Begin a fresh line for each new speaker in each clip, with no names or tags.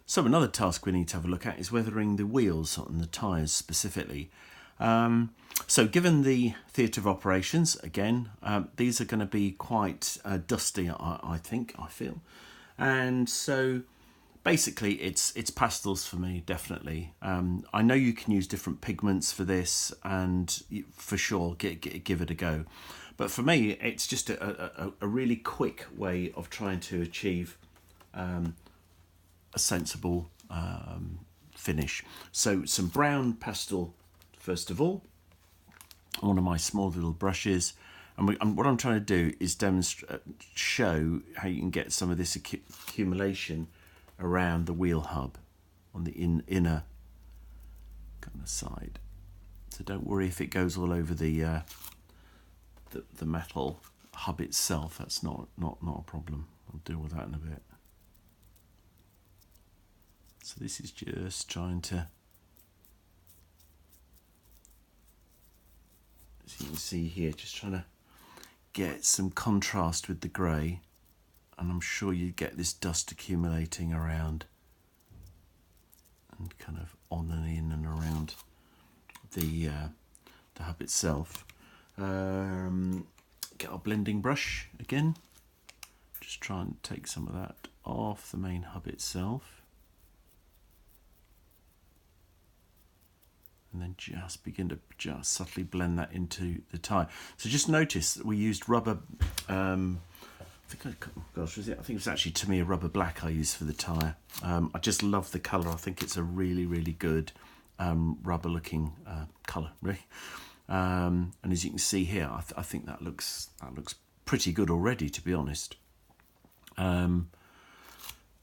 So another task we need to have a look at is weathering the wheels on the tyres specifically. So given the theatre of operations, again, these are going to be quite dusty, I feel. And so basically it's pastels for me, definitely. I know you can use different pigments for this, and for sure give it a go. But for me, it's just a really quick way of trying to achieve a sensible finish. So some brown pastel first of all, one of my small little brushes, and what I'm trying to do is show how you can get some of this accumulation around the wheel hub on the inner kind of side. So don't worry if it goes all over the metal hub itself. That's not a problem. I'll deal with that in a bit. So this is just trying to, as you can see here, just trying to get some contrast with the grey, and I'm sure you get this dust accumulating around and kind of on and in and around the hub itself. Get our blending brush again, just try and take some of that off the main hub itself. And then just begin to just subtly blend that into the tyre. So just notice that we used rubber, I think it was actually, to me, a rubber black I used for the tyre. I just love the colour. I think it's a really, really good rubber looking colour, really. And as you can see here, I think that looks pretty good already, to be honest. A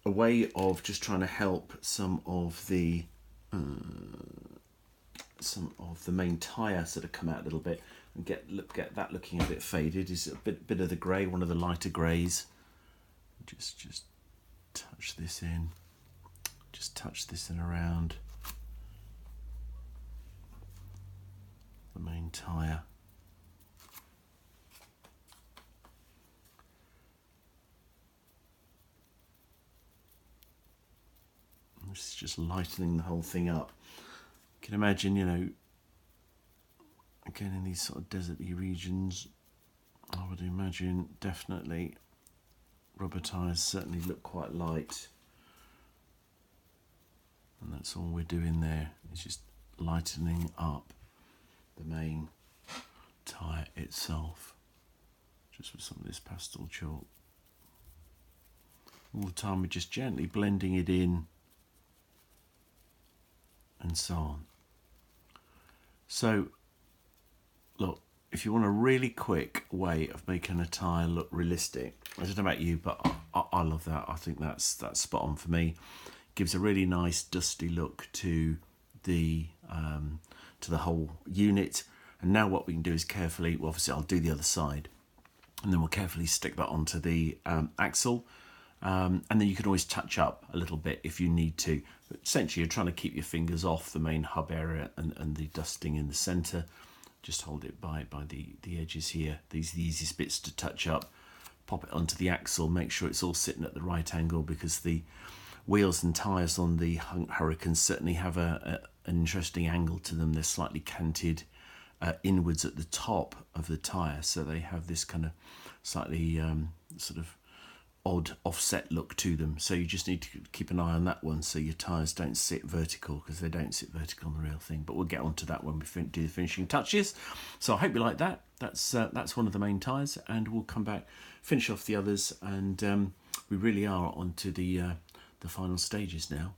way of just trying to help some of the main tyre sort of come out a little bit and get that looking a bit faded is a bit of the grey, one of the lighter greys. Just touch this in, around the main tyre. This is just lightening the whole thing up. You can imagine, again, in these sort of deserty regions, I would imagine definitely rubber tyres certainly look quite light. And that's all we're doing there, is just lightening up the main tyre itself, just with some of this pastel chalk. All the time we're just gently blending it in, and so on. So, look, if you want a really quick way of making a tyre look realistic, I don't know about you, but I love that. I think that's spot on for me. Gives a really nice dusty look to the whole unit. And now what we can do is carefully, well, obviously I'll do the other side, and then we'll carefully stick that onto the axle. And then you can always touch up a little bit if you need to. But essentially, you're trying to keep your fingers off the main hub area and the dusting in the centre. Just hold it by the edges here. These are the easiest bits to touch up. Pop it onto the axle. Make sure it's all sitting at the right angle, because the wheels and tyres on the Hurricanes certainly have an interesting angle to them. They're slightly canted inwards at the top of the tyre, so they have this kind of slightly sort of odd offset look to them. So you just need to keep an eye on that one, so your tyres don't sit vertical, because they don't sit vertical on the real thing. But we'll get onto that when we do the finishing touches. So I hope you like that. That's one of the main tyres, and we'll come back, finish off the others, and we really are onto the final stages now.